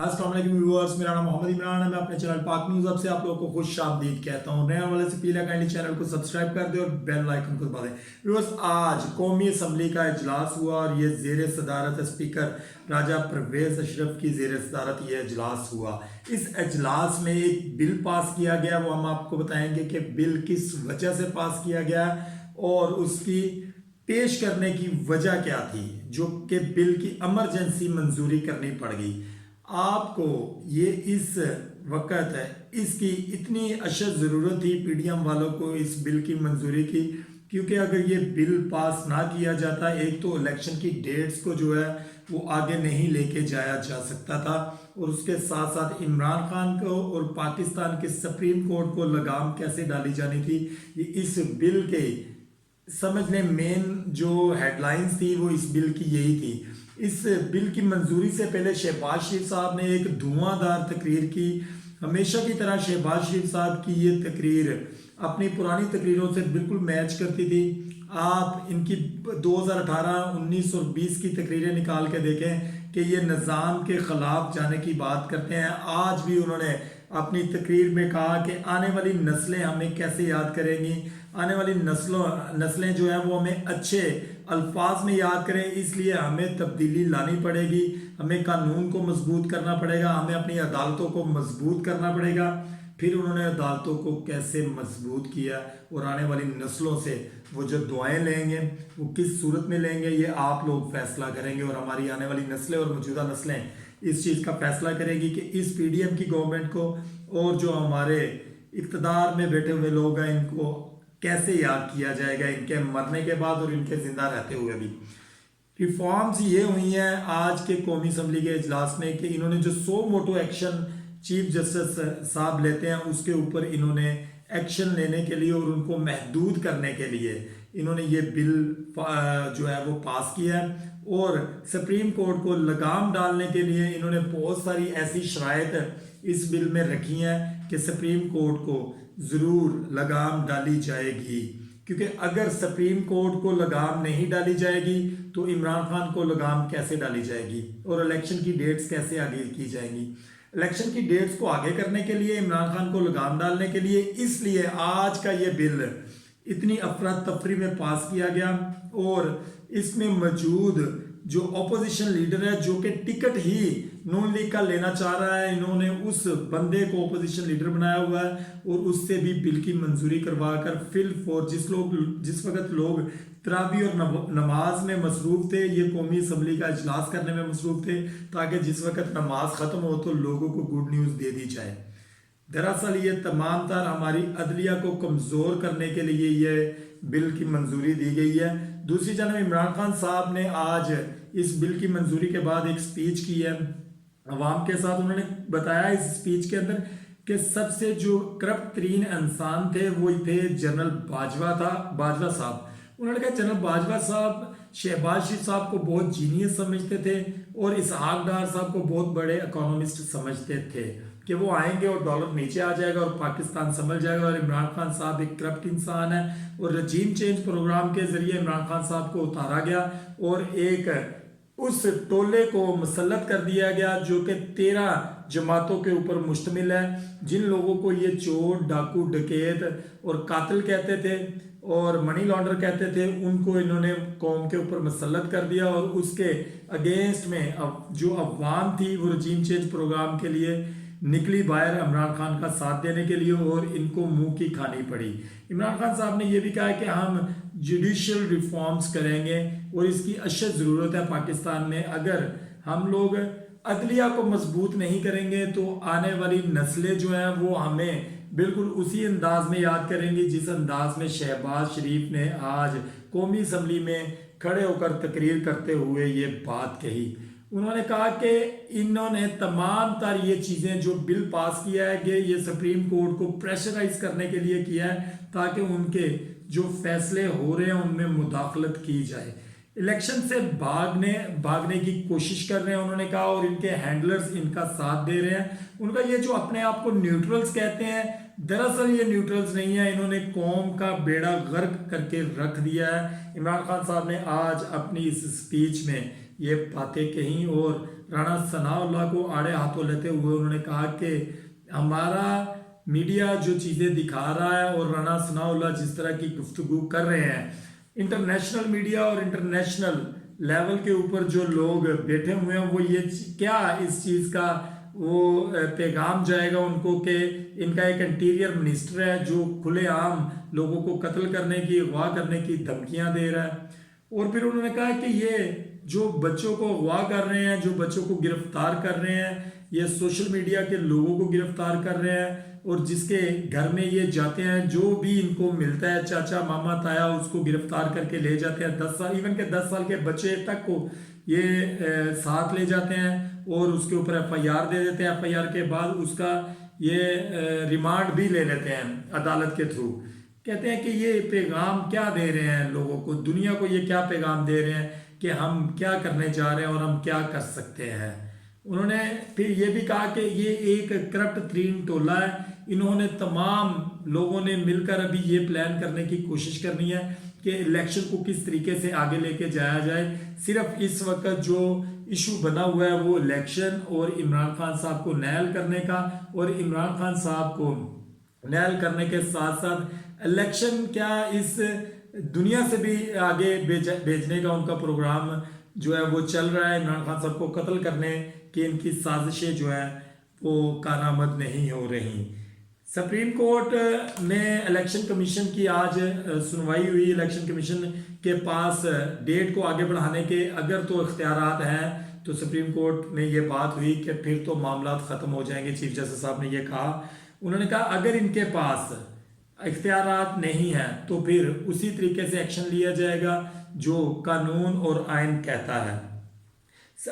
अस्सलाम वालेकुम व्यूअर्स, मेरा नाम मोहम्मद इमरान है। मैं अपने चैनल पाक न्यूज़ अब से आप लोगों को खुश आमदीद कहता हूँ। नए वाले से पहले काइंडली चैनल को सब्सक्राइब कर दें और बेल आइकन को दबा दें। व्यूअर्स, आज कौमी असम्बली का इजलास हुआ और ये ज़ेर सदारत स्पीकर राजा परवेज़ अशरफ की ज़ेर सदारत ये इजलास हुआ। इस इजलास में एक बिल पास किया गया, वो हम आपको बताएंगे कि बिल किस वजह से पास किया गया और उसकी पेश करने की वजह क्या थी, जो कि बिल की इमरजेंसी मंजूरी करनी पड़ गई। आपको ये इस वक्त इसकी इतनी अशद ज़रूरत थी पीडीएम वालों को इस बिल की मंजूरी की, क्योंकि अगर ये बिल पास ना किया जाता, एक तो इलेक्शन की डेट्स को जो है वो आगे नहीं लेके जाया जा सकता था, और उसके साथ साथ इमरान खान को और पाकिस्तान के सुप्रीम कोर्ट को लगाम कैसे डाली जानी थी, ये इस बिल के समझ लें मेन जो हेडलाइंस थी वो इस बिल की यही थी। इस बिल की मंजूरी से पहले शहबाज शरीफ साहब ने एक धुआंधार तकरीर की। हमेशा की तरह शहबाज शरीफ साहब की ये तकरीर अपनी पुरानी तकरीरों से बिल्कुल मैच करती थी। आप इनकी 2018, 19 और 20 की तकरीरें निकाल के देखें कि ये निज़ाम के ख़िलाफ़ जाने की बात करते हैं। आज भी उन्होंने अपनी तकरीर में कहा कि आने वाली नस्लें हमें कैसे याद करेंगी, आने वाली नस्लें जो हैं वो हमें अच्छे अल्फाज में याद करें, इसलिए हमें तब्दीली लानी पड़ेगी, हमें कानून को मजबूत करना पड़ेगा, हमें अपनी अदालतों को मजबूत करना पड़ेगा। फिर उन्होंने अदालतों को कैसे मजबूत किया और आने वाली नस्लों से वो जो दुआएं लेंगे वो किस सूरत में लेंगे, ये आप लोग फैसला करेंगे और हमारी आने वाली नस्लें और मौजूदा नस्लें इस चीज़ का फैसला करेगी कि इस पीडीएम की गवर्नमेंट को और जो हमारे इक़्तिदार में बैठे हुए लोग हैं इनको कैसे याद किया जाएगा, इनके मरने के बाद और इनके जिंदा रहते हुए भी। रिफॉर्म्स ये हुई हैं आज के कौमी असम्बली के इजलास में कि इन्होंने जो 100 मोटो एक्शन चीफ जस्टिस साहब लेते हैं उसके ऊपर इन्होंने एक्शन लेने के लिए और उनको महदूद करने के लिए इन्होंने ये बिल जो है वो पास किया है। और सुप्रीम कोर्ट को लगाम डालने के लिए इन्होंने बहुत सारी ऐसी शराइत इस बिल में रखी हैं कि सुप्रीम कोर्ट को ज़रूर लगाम डाली जाएगी, क्योंकि अगर सुप्रीम कोर्ट को लगाम नहीं डाली जाएगी तो इमरान खान को लगाम कैसे डाली जाएगी और इलेक्शन की डेट्स कैसे आगे की जाएंगी। इलेक्शन की डेट्स को आगे करने के लिए, इमरान खान को लगाम डालने के लिए, इसलिए आज का ये बिल इतनी अफरा तफरी में पास किया गया। और इसमें मौजूद जो अपोजिशन लीडर है जो कि टिकट ही नून लीग का लेना चाह रहा है, इन्होंने उस बंदे को अपोजिशन लीडर बनाया हुआ है और उससे भी बिल की मंजूरी करवा कर फिल फॉर जिस वक्त लोग तरावी और नमाज में मसरूफ थे, ये कौमी असम्बली का इजलास करने में मसरूफ थे ताकि जिस वक्त नमाज ख़त्म हो तो लोगों को गुड न्यूज़ दे दी जाए। दरअसल ये तमाम तर हमारी अदलिया को कमज़ोर करने के लिए ये बिल की मंजूरी दी गई है। दूसरी जानब इमरान खान साहब ने आज इस बिल की मंजूरी के बाद एक स्पीच की है अवाम के साथ। उन्होंने बताया इस स्पीच के अंदर कि सबसे जो करप्ट तरीन इंसान थे वो थे जनरल बाजवा साहब। उन्होंने कहा जनरल बाजवा साहब शहबाज शरीफ साहब को बहुत जीनियस समझते थे और इसहाक डार साहब को बहुत बड़े इकोनॉमिस्ट समझते थे कि वो आएंगे और डॉलर नीचे आ जाएगा और पाकिस्तान संभल जाएगा। और इमरान खान साहब एक करप्ट इंसान है और रजीम चेंज प्रोग्राम के जरिए इमरान खान साहब को उतारा गया और एक उस टोले को मुसल्लत कर दिया गया जो कि 13 जमातों के ऊपर मुश्तमिल है। जिन लोगों को ये चोर, डाकू, डकैत और कातिल कहते थे और मनी लॉन्डर कहते थे, उनको इन्होंने कौम के ऊपर मुसल्लत कर दिया और उसके अगेंस्ट में अब जो अवाम थी वो रजीम चेंज प्रोग्राम के लिए निकली बाहर इमरान खान का साथ देने के लिए और इनको मुंह की खानी पड़ी। इमरान खान साहब ने यह भी कहा कि हम जुडिशियल रिफॉर्म्स करेंगे और इसकी अशद ज़रूरत है पाकिस्तान में। अगर हम लोग अदलिया को मजबूत नहीं करेंगे तो आने वाली नस्लें जो हैं वो हमें बिल्कुल उसी अंदाज में याद करेंगी जिस अंदाज में शहबाज शरीफ ने आज कौमी असम्बली में खड़े होकर तकरीर करते हुए ये बात कही। उन्होंने कहा कि इन्होंने तमाम तर ये चीज़ें जो बिल पास किया है कि ये सुप्रीम कोर्ट को प्रेशराइज करने के लिए किया है ताकि उनके जो फैसले हो रहे हैं उनमें मुदाखलत की जाए, इलेक्शन से भागने की कोशिश कर रहे हैं उन्होंने कहा, और इनके हैंडलर्स इनका साथ दे रहे हैं। उनका ये जो अपने आप को न्यूट्रल्स कहते हैं, दरअसल ये न्यूट्रल्स नहीं है, इन्होंने कौम का बेड़ा गर्क करके रख दिया है। इमरान खान साहब ने आज अपनी इस स्पीच में ये बातें कही और राणा सनाउल्लाह को आड़े हाथों लेते हुए उन्होंने कहा कि हमारा मीडिया जो चीज़ें दिखा रहा है और राणा सनाउल्लाह जिस तरह की गुफ्तगू कर रहे हैं, इंटरनेशनल मीडिया और इंटरनेशनल लेवल के ऊपर जो लोग बैठे हुए हैं वो ये क्या इस चीज़ का वो पैगाम जाएगा उनको कि इनका एक इंटीरियर मिनिस्टर है जो खुलेआम लोगों को कत्ल करने की, अगवा करने की धमकियां दे रहा है। और फिर उन्होंने कहा कि ये जो बच्चों को अगवा कर रहे हैं, जो बच्चों को गिरफ्तार कर रहे हैं, ये सोशल मीडिया के लोगों को गिरफ्तार कर रहे हैं और जिसके घर में ये जाते हैं जो भी इनको मिलता है, चाचा मामा ताया, उसको गिरफ्तार करके ले जाते हैं। 10 साल, इवन के 10 साल के बच्चे तक को ये साथ ले जाते हैं और उसके ऊपर FIR दे देते हैं। FIR के बाद उसका ये रिमांड भी ले लेते हैं अदालत के थ्रू। कहते हैं कि ये पैगाम क्या दे रहे हैं लोगों को, दुनिया को ये क्या पैगाम दे रहे हैं कि हम क्या करने जा रहे हैं और हम क्या कर सकते हैं। उन्होंने फिर ये भी कहा कि ये एक करप्ट तरीन टोला है, इन्होंने तमाम लोगों ने मिलकर अभी ये प्लान करने की कोशिश करनी है कि इलेक्शन को किस तरीके से आगे लेके जाया जाए। सिर्फ इस वक्त जो इशू बना हुआ है वो इलेक्शन और इमरान खान साहब को नैल करने का, और इमरान खान साहब को नैल करने के साथ साथ इलेक्शन क्या इस दुनिया से भी आगे भेजने का उनका प्रोग्राम जो है वो चल रहा है। इमरान खान साहब को कत्ल करने की इनकी साजिशें जो है वो कारआमद नहीं हो रही। सुप्रीम कोर्ट में इलेक्शन कमीशन की आज सुनवाई हुई। इलेक्शन कमीशन के पास डेट को आगे बढ़ाने के अगर तो इख्तियारात हैं, तो सुप्रीम कोर्ट में ये बात हुई कि फिर तो मामला ख़त्म हो जाएंगे। चीफ जस्टिस साहब ने ये कहा। उन्होंने कहा अगर इनके पास इख्तियारात नहीं है तो फिर उसी तरीके से एक्शन लिया जाएगा जो कानून और आइन कहता है।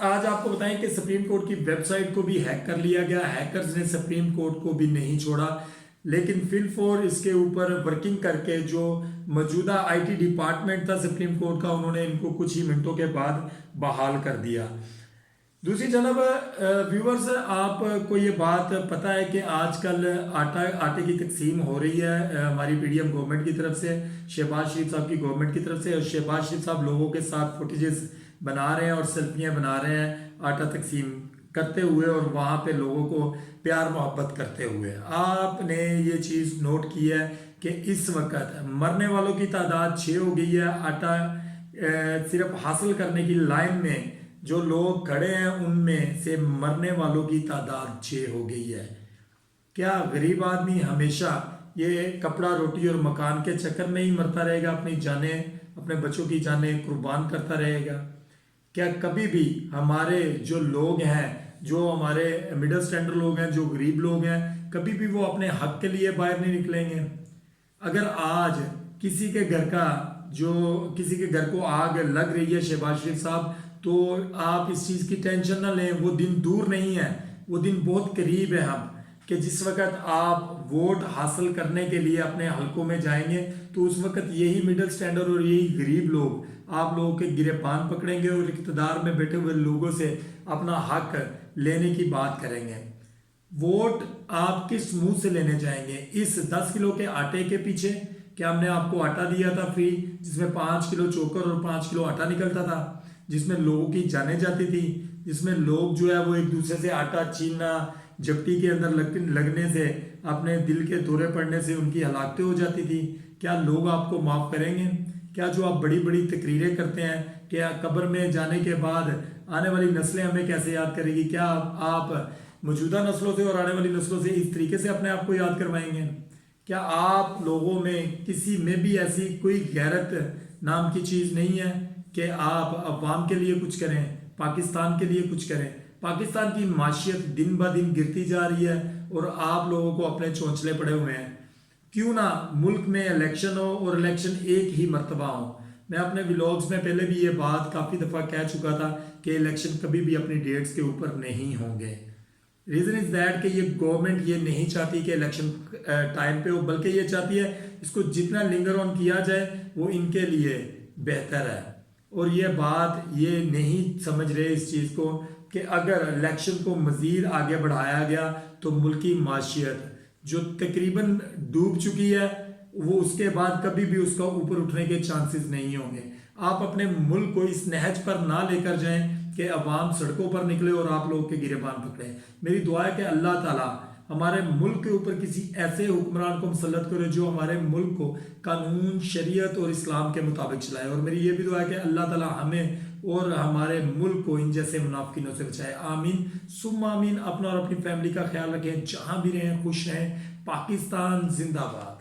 आज आपको बताएं कि सुप्रीम कोर्ट की वेबसाइट को भी हैक कर लिया गया। हैकर्स ने सुप्रीम कोर्ट को भी नहीं छोड़ा, लेकिन फिलफोर इसके ऊपर वर्किंग करके जो मौजूदा IT डिपार्टमेंट था सुप्रीम कोर्ट का, उन्होंने इनको कुछ ही मिनटों के बाद बहाल कर दिया। दूसरी जानब व्यूवर्स, आपको ये बात पता है कि आजकल आटे की तकसीम हो रही है हमारी PDM गवर्नमेंट की तरफ से, शहबाज शरीफ साहब की गवर्नमेंट की तरफ से, और शहबाज शरीफ साहब लोगों के साथ फुटेजेस बना रहे हैं और सेल्फियाँ बना रहे हैं आटा तकसीम करते हुए और वहाँ पे लोगों को प्यार मोहब्बत करते हुए। आपने ये चीज़ नोट की है कि इस वक्त मरने वालों की तादाद 6 हो गई है। आटा सिर्फ हासिल करने की लाइन में जो लोग खड़े हैं उनमें से मरने वालों की तादाद 6 हो गई है। क्या गरीब आदमी हमेशा ये कपड़ा रोटी और मकान के चक्कर में ही मरता रहेगा, अपनी जानें, अपने बच्चों की जानें कुर्बान करता रहेगा? क्या कभी भी हमारे जो लोग हैं, जो हमारे मिडिल स्टैंडर्ड लोग हैं, जो गरीब लोग हैं, कभी भी वो अपने हक के लिए बाहर नहीं निकलेंगे? अगर आज किसी के घर को आग लग रही है शहबाज शरीफ साहब, तो आप इस चीज़ की टेंशन ना लें। वो दिन दूर नहीं है, वो दिन बहुत करीब है हम कि जिस वक्त आप वोट हासिल करने के लिए अपने हलकों में जाएंगे तो उस वक्त यही मिडिल स्टैंडर्ड और यही गरीब लोग आप लोगों के गिरेबान पकड़ेंगे और इक़्तिदार में बैठे हुए लोगों से अपना हक लेने की बात करेंगे। वोट आप किस मुंह से लेने जाएंगे? इस 10 किलो के आटे के पीछे? क्या हमने आपको आटा दिया था फ्री, जिसमें 5 किलो चोकर और 5 किलो आटा निकलता था, जिसमें लोगों की जानें जाती थी, जिसमें लोग जो है वो एक दूसरे से आटा छीनना, जपटी के अंदर लगने से, अपने दिल के दौरे पड़ने से उनकी हलाकतें हो जाती थी? क्या लोग आपको माफ़ करेंगे? क्या जो आप बड़ी बड़ी तकरीरें करते हैं, क्या कब्र में जाने के बाद आने वाली नस्लें हमें कैसे याद करेगी? क्या आप मौजूदा नस्लों से और आने वाली नस्लों से इस तरीके से अपने आप को याद करवाएंगे? क्या आप लोगों में किसी में भी ऐसी कोई गैरत नाम की चीज़ नहीं है कि आप अवाम के लिए कुछ करें, पाकिस्तान के लिए कुछ करें? पाकिस्तान की माशियत दिन ब दिन गिरती जा रही है और आप लोगों को अपने चौंचले पड़े हुए हैं। क्यों ना मुल्क में इलेक्शन हो और इलेक्शन एक ही मर्तबा हो। मैं अपने व्लॉग्स में पहले भी ये बात काफ़ी दफ़ा कह चुका था कि इलेक्शन कभी भी अपनी डेट्स के ऊपर नहीं होंगे। रीज़न इज़ दैट कि ये गवर्नमेंट ये नहीं चाहती कि इलेक्शन टाइम पे हो, बल्कि ये चाहती है इसको जितना लिंगर ऑन किया जाए वो इनके लिए बेहतर है। और ये बात ये नहीं समझ रहे इस चीज़ को कि अगर इलेक्शन को मज़ीद आगे बढ़ाया गया तो मुल्क की माशियत जो तकरीबन डूब चुकी है वो उसके बाद कभी भी उसका ऊपर उठने के चांसेस नहीं होंगे। आप अपने मुल्क को इस नहज पर ना लेकर जाएं कि अवाम सड़कों पर निकले और आप लोग के गिरेबान पकड़े। मेरी दुआ है कि अल्लाह ताला हमारे मुल्क के ऊपर किसी ऐसे हुक्मरान को मुसल्लत करे जो हमारे मुल्क को कानून, शरीयत और इस्लाम के मुताबिक चलाए। और मेरी ये भी दुआ है कि अल्लाह ताला हमें और हमारे मुल्क को इन जैसे मुनाफिकीनों से बचाए। आमीन सुम्मा आमीन। अपना और अपनी फैमिली का ख्याल रखें, जहाँ भी रहें खुश रहें। पाकिस्तान जिंदाबाद।